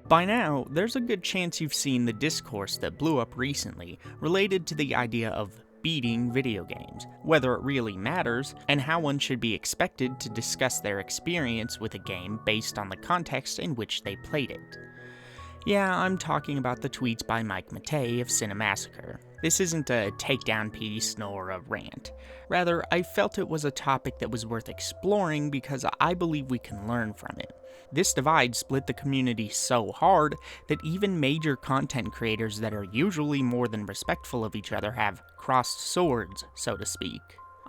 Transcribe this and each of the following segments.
By now, there's a good chance you've seen the discourse that blew up recently related to the idea of beating video games, whether it really matters, and how one should be expected to discuss their experience with a game based on the context in which they played it. Yeah, I'm talking about the tweets by Mike Matei of Cinemassacre. This isn't a takedown piece nor a rant. Rather, I felt it was a topic that was worth exploring because I believe we can learn from it. This divide split the community so hard that even major content creators that are usually more than respectful of each other have crossed swords, so to speak.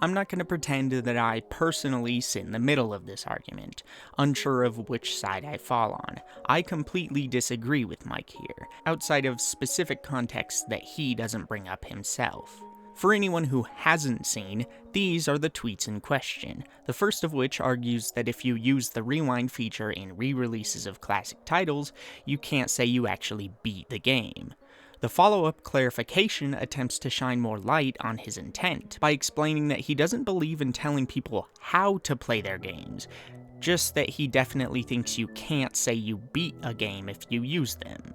I'm not going to pretend that I personally sit in the middle of this argument, unsure of which side I fall on. I completely disagree with Mike here, outside of specific contexts that he doesn't bring up himself. For anyone who hasn't seen, these are the tweets in question, the first of which argues that if you use the rewind feature in re-releases of classic titles, you can't say you actually beat the game. The follow-up clarification attempts to shine more light on his intent by explaining that he doesn't believe in telling people how to play their games, just that he definitely thinks you can't say you beat a game if you use them.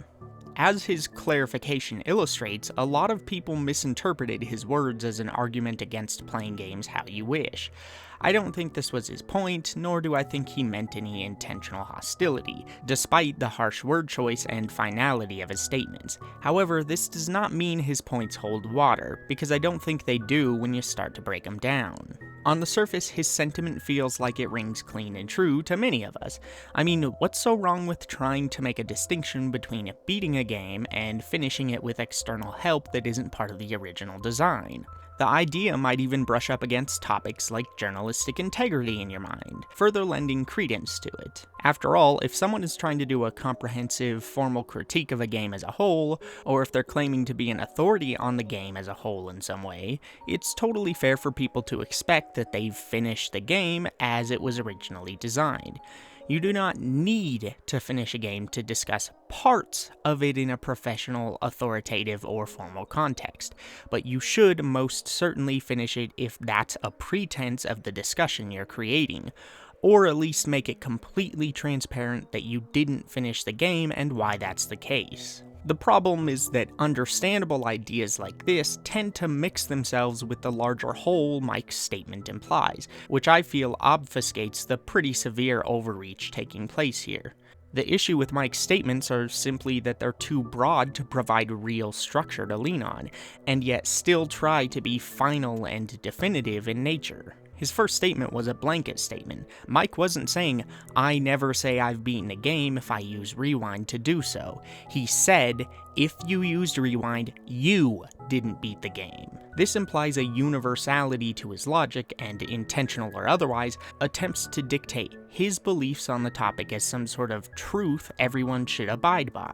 As his clarification illustrates, a lot of people misinterpreted his words as an argument against playing games how you wish. I don't think this was his point, nor do I think he meant any intentional hostility, despite the harsh word choice and finality of his statements. However, this does not mean his points hold water, because I don't think they do when you start to break them down. On the surface, his sentiment feels like it rings clean and true to many of us. I mean, what's so wrong with trying to make a distinction between beating a game and finishing it with external help that isn't part of the original design? The idea might even brush up against topics like journalistic integrity in your mind, further lending credence to it. After all, if someone is trying to do a comprehensive, formal critique of a game as a whole, or if they're claiming to be an authority on the game as a whole in some way, it's totally fair for people to expect that they've finished the game as it was originally designed. You do not need to finish a game to discuss parts of it in a professional, authoritative, or formal context, but you should most certainly finish it if that's a pretense of the discussion you're creating, or at least make it completely transparent that you didn't finish the game and why that's the case. The problem is that understandable ideas like this tend to mix themselves with the larger whole Mike's statement implies, which I feel obfuscates the pretty severe overreach taking place here. The issue with Mike's statements are simply that they're too broad to provide real structure to lean on, and yet still try to be final and definitive in nature. His first statement was a blanket statement. Mike wasn't saying, "I never say I've beaten a game if I use rewind to do so." He said, if you used rewind, you didn't beat the game. This implies a universality to his logic and, intentional or otherwise, attempts to dictate his beliefs on the topic as some sort of truth everyone should abide by.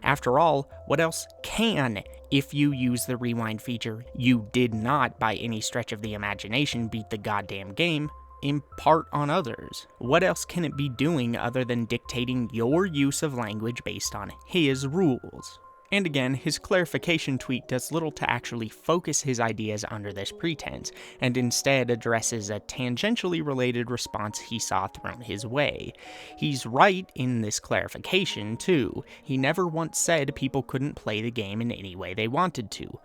After all, what else can, if you use the rewind feature, you did not by any stretch of the imagination beat the goddamn game, impart on others? What else can it be doing other than dictating your use of language based on his rules? And again, his clarification tweet does little to actually focus his ideas under this pretense, and instead addresses a tangentially related response he saw thrown his way. He's right in this clarification, too. He never once said people couldn't play the game in any way they wanted to.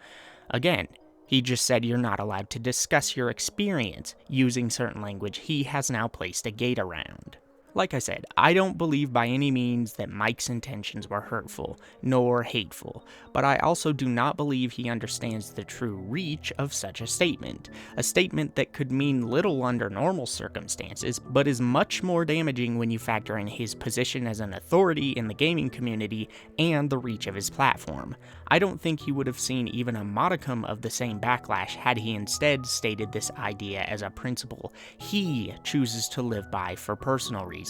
Again, he just said you're not allowed to discuss your experience using certain language he has now placed a gate around. Like I said, I don't believe by any means that Mike's intentions were hurtful, nor hateful, but I also do not believe he understands the true reach of such a statement that could mean little under normal circumstances, but is much more damaging when you factor in his position as an authority in the gaming community and the reach of his platform. I don't think he would have seen even a modicum of the same backlash had he instead stated this idea as a principle he chooses to live by for personal reasons.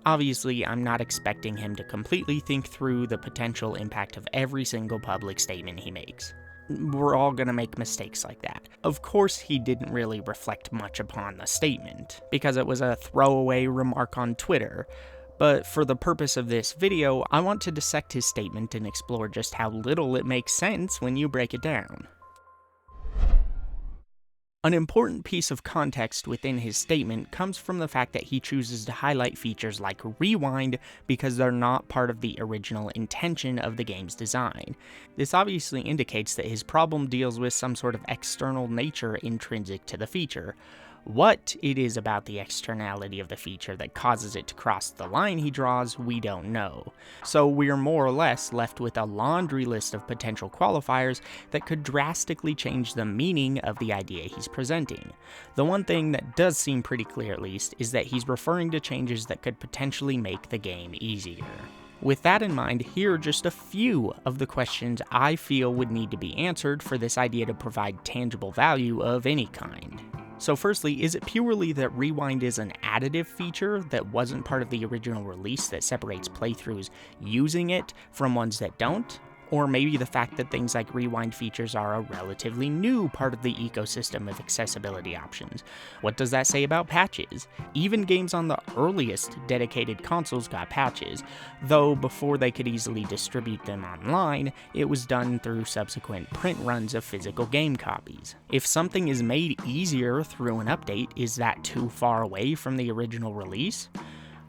Obviously, I'm not expecting him to completely think through the potential impact of every single public statement he makes. We're all gonna make mistakes like that. Of course, he didn't really reflect much upon the statement, because it was a throwaway remark on Twitter. But for the purpose of this video, I want to dissect his statement and explore just how little it makes sense when you break it down. An important piece of context within his statement comes from the fact that he chooses to highlight features like rewind because they're not part of the original intention of the game's design. This obviously indicates that his problem deals with some sort of external nature intrinsic to the feature. What it is about the externality of the feature that causes it to cross the line he draws, we don't know. So we're more or less left with a laundry list of potential qualifiers that could drastically change the meaning of the idea he's presenting. The one thing that does seem pretty clear at least is that he's referring to changes that could potentially make the game easier. With that in mind, here are just a few of the questions I feel would need to be answered for this idea to provide tangible value of any kind. So firstly, is it purely that rewind is an additive feature that wasn't part of the original release that separates playthroughs using it from ones that don't? Or maybe the fact that things like rewind features are a relatively new part of the ecosystem of accessibility options. What does that say about patches? Even games on the earliest dedicated consoles got patches, though before they could easily distribute them online, it was done through subsequent print runs of physical game copies. If something is made easier through an update, is that too far away from the original release?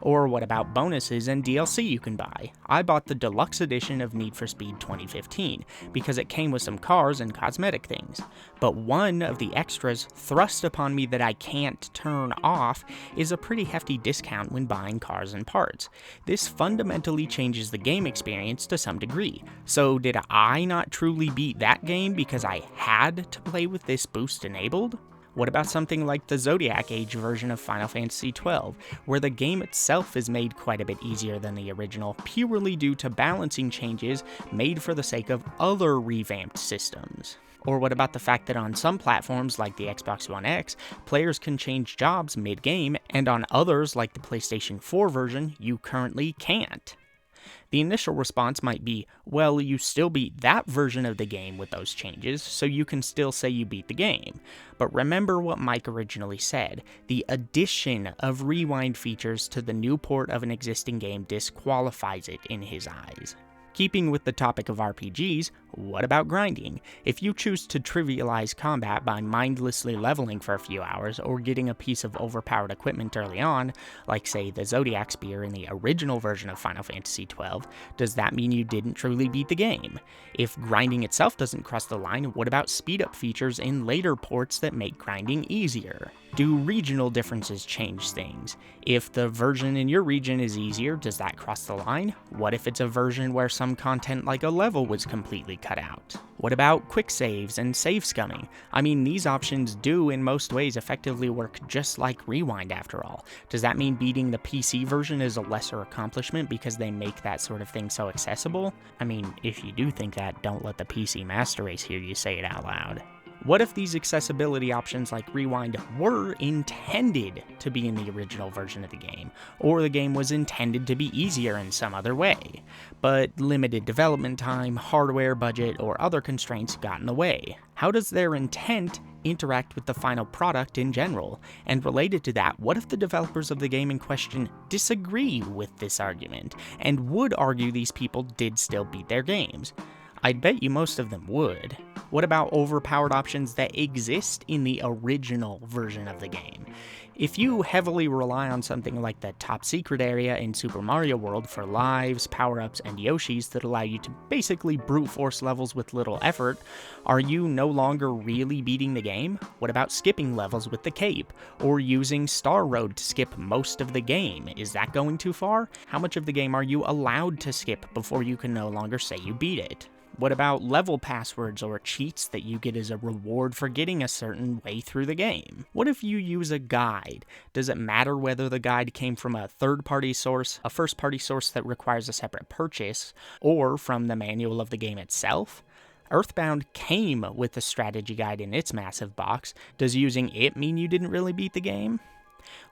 Or what about bonuses and DLC you can buy? I bought the deluxe edition of Need for Speed 2015 because it came with some cars and cosmetic things. But one of the extras thrust upon me that I can't turn off is a pretty hefty discount when buying cars and parts. This fundamentally changes the game experience to some degree. So did I not truly beat that game because I had to play with this boost enabled? What about something like the Zodiac Age version of Final Fantasy XII, where the game itself is made quite a bit easier than the original, purely due to balancing changes made for the sake of other revamped systems? Or what about the fact that on some platforms like the Xbox One X, players can change jobs mid-game, and on others like the PlayStation 4 version, you currently can't? The initial response might be, well, you still beat that version of the game with those changes, so you can still say you beat the game. But remember what Mike originally said, the addition of rewind features to the new port of an existing game disqualifies it in his eyes. Keeping with the topic of RPGs, what about grinding? If you choose to trivialize combat by mindlessly leveling for a few hours or getting a piece of overpowered equipment early on, like say the Zodiac Spear in the original version of Final Fantasy XII, does that mean you didn't truly beat the game? If grinding itself doesn't cross the line, what about speed-up features in later ports that make grinding easier? Do regional differences change things? If the version in your region is easier, does that cross the line? What if it's a version where some content like a level was completely cut out? What about quick saves and save scumming? I mean, these options do in most ways effectively work just like rewind after all. Does that mean beating the PC version is a lesser accomplishment because they make that sort of thing so accessible? I mean, if you do think that, don't let the PC Master Race hear you say it out loud. What if these accessibility options like rewind were intended to be in the original version of the game, or the game was intended to be easier in some other way, but limited development time, hardware, budget, or other constraints got in the way? How does their intent interact with the final product in general? And related to that, what if the developers of the game in question disagree with this argument, and would argue these people did still beat their games? I'd bet you most of them would. What about overpowered options that exist in the original version of the game? If you heavily rely on something like the top secret area in Super Mario World for lives, power-ups, and Yoshis that allow you to basically brute force levels with little effort, are you no longer really beating the game? What about skipping levels with the cape, or using Star Road to skip most of the game? Is that going too far? How much of the game are you allowed to skip before you can no longer say you beat it? What about level passwords or cheats that you get as a reward for getting a certain way through the game? What if you use a guide? Does it matter whether the guide came from a third-party source, a first-party source that requires a separate purchase, or from the manual of the game itself? Earthbound came with the strategy guide in its massive box. Does using it mean you didn't really beat the game?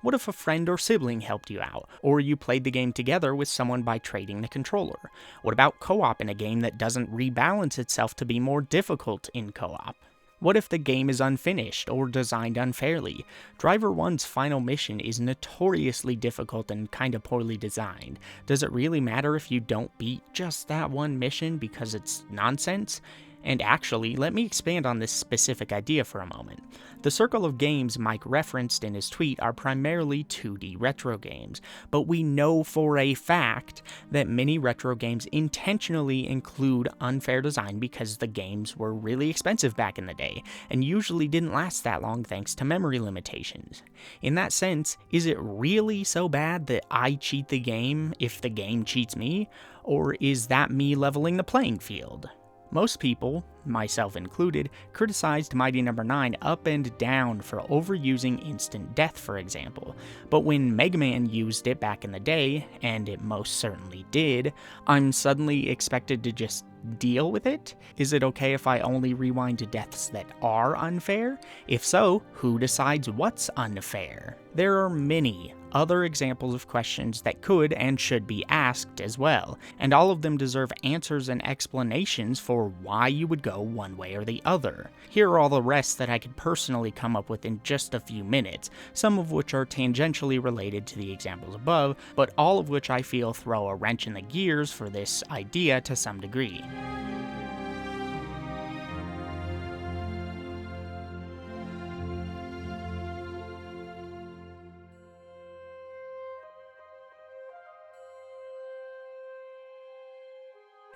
What if a friend or sibling helped you out, or you played the game together with someone by trading the controller? What about co-op in a game that doesn't rebalance itself to be more difficult in co-op? What if the game is unfinished or designed unfairly? Driver 1's final mission is notoriously difficult and kinda poorly designed. Does it really matter if you don't beat just that one mission because it's nonsense? And actually, let me expand on this specific idea for a moment. The circle of games Mike referenced in his tweet are primarily 2D retro games, but we know for a fact that many retro games intentionally include unfair design because the games were really expensive back in the day, and usually didn't last that long thanks to memory limitations. In that sense, is it really so bad that I cheat the game if the game cheats me, or is that me leveling the playing field? Most people, myself included, criticized Mighty No. 9 up and down for overusing instant death, for example, but when Mega Man used it back in the day, and it most certainly did, I'm suddenly expected to just deal with it? Is it okay if I only rewind to deaths that are unfair? If so, who decides what's unfair? There are many other examples of questions that could and should be asked as well, and all of them deserve answers and explanations for why you would go one way or the other. Here are all the rest that I could personally come up with in just a few minutes, some of which are tangentially related to the examples above, but all of which I feel throw a wrench in the gears for this idea to some degree.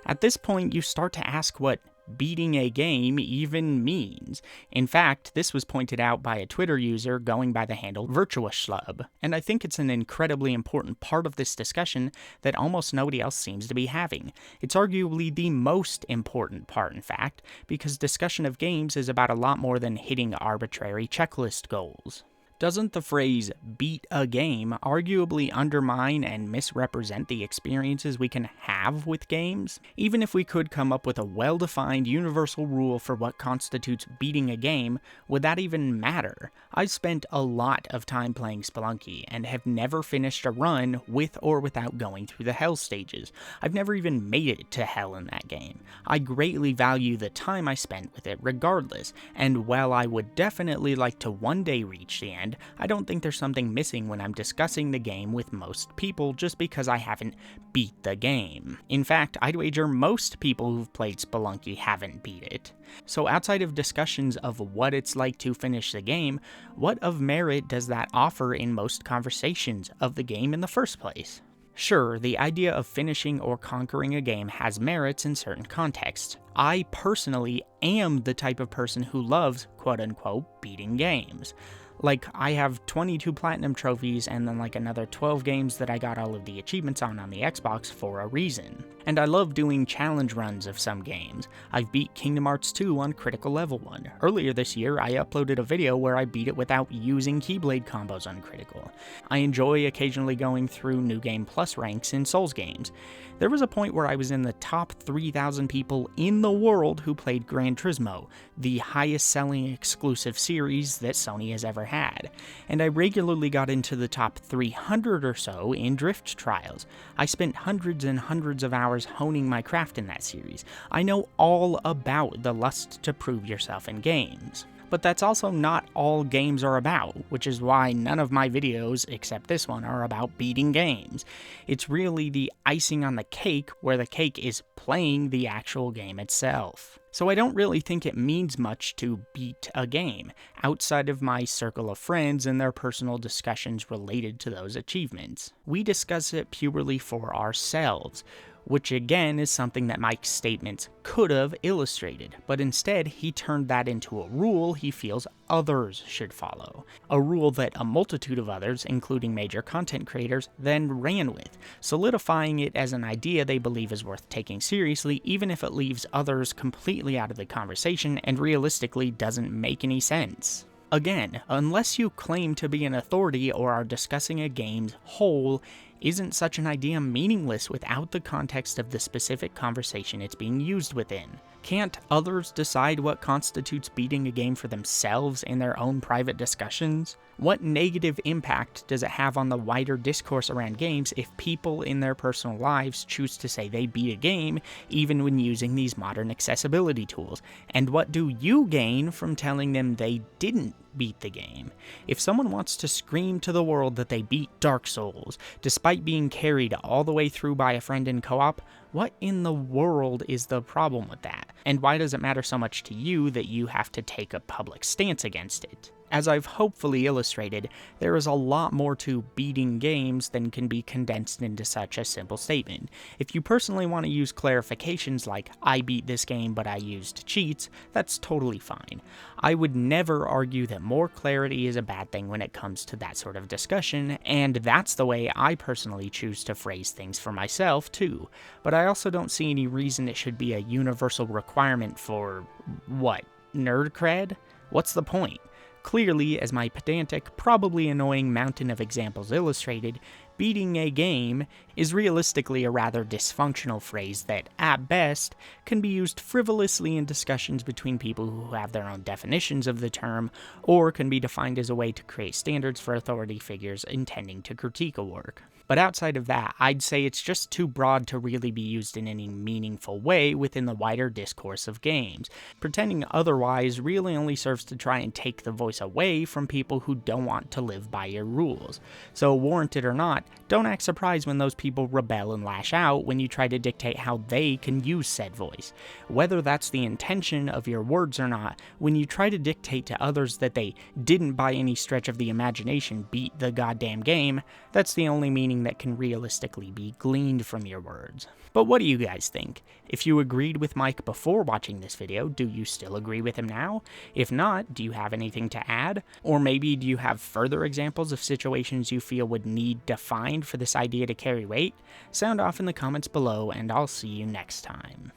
At this point, you start to ask what beating a game even means. In fact, this was pointed out by a Twitter user going by the handle VirtuaSchlub, and I think it's an incredibly important part of this discussion that almost nobody else seems to be having. It's arguably the most important part, in fact, because discussion of games is about a lot more than hitting arbitrary checklist goals. Doesn't the phrase beat a game arguably undermine and misrepresent the experiences we can have with games? Even if we could come up with a well-defined universal rule for what constitutes beating a game, would that even matter? I've spent a lot of time playing Spelunky and have never finished a run with or without going through the hell stages. I've never even made it to hell in that game. I greatly value the time I spent with it regardless, and while I would definitely like to one day reach the end, I don't think there's something missing when I'm discussing the game with most people just because I haven't beat the game. In fact, I'd wager most people who've played Spelunky haven't beat it. So outside of discussions of what it's like to finish the game, what of merit does that offer in most conversations of the game in the first place? Sure, the idea of finishing or conquering a game has merits in certain contexts. I personally am the type of person who loves, quote-unquote, beating games. Like, I have 22 platinum trophies and then like another 12 games that I got all of the achievements on the Xbox for a reason. And I love doing challenge runs of some games. I've beat Kingdom Hearts 2 on Critical Level 1. Earlier this year, I uploaded a video where I beat it without using Keyblade combos on Critical. I enjoy occasionally going through New Game Plus ranks in Souls games. There was a point where I was in the top 3,000 people in the world who played Gran Turismo, the highest selling exclusive series that Sony has ever had, and I regularly got into the top 300 or so in drift trials. I spent hundreds and hundreds of hours honing my craft in that series. I know all about the lust to prove yourself in games. But that's also not all games are about, which is why none of my videos, except this one, are about beating games. It's really the icing on the cake, where the cake is playing the actual game itself. So I don't really think it means much to beat a game, outside of my circle of friends and their personal discussions related to those achievements. We discuss it purely for ourselves, which again is something that Mike's statements could have illustrated, but instead he turned that into a rule he feels others should follow. A rule that a multitude of others, including major content creators, then ran with, solidifying it as an idea they believe is worth taking seriously, even if it leaves others completely out of the conversation and realistically doesn't make any sense. Again, unless you claim to be an authority or are discussing a game's whole, isn't such an idea meaningless without the context of the specific conversation it's being used within? Can't others decide what constitutes beating a game for themselves in their own private discussions? What negative impact does it have on the wider discourse around games if people in their personal lives choose to say they beat a game even when using these modern accessibility tools? And what do you gain from telling them they didn't beat the game? If someone wants to scream to the world that they beat Dark Souls, despite being carried all the way through by a friend in co-op, What in the world is the problem with that? And why does it matter so much to you that you have to take a public stance against it? As I've hopefully illustrated, there is a lot more to beating games than can be condensed into such a simple statement. If you personally want to use clarifications like, I beat this game but I used cheats, that's totally fine. I would never argue that more clarity is a bad thing when it comes to that sort of discussion, and that's the way I personally choose to phrase things for myself too. But I also don't see any reason it should be a universal requirement for, what, nerd cred? What's the point? Clearly, as my pedantic, probably annoying mountain of examples illustrated, beating a game is realistically a rather dysfunctional phrase that, at best, can be used frivolously in discussions between people who have their own definitions of the term, or can be defined as a way to create standards for authority figures intending to critique a work. But outside of that, I'd say it's just too broad to really be used in any meaningful way within the wider discourse of games. Pretending otherwise really only serves to try and take the voice away from people who don't want to live by your rules. So, warranted or not, don't act surprised when those people rebel and lash out when you try to dictate how they can use said voice. Whether that's the intention of your words or not, when you try to dictate to others that they didn't by any stretch of the imagination beat the goddamn game, that's the only meaning that can realistically be gleaned from your words. But what do you guys think? If you agreed with Mike before watching this video, do you still agree with him now? If not, do you have anything to add? Or maybe do you have further examples of situations you feel would need defined for this idea to carry weight? Sound off in the comments below, and I'll see you next time.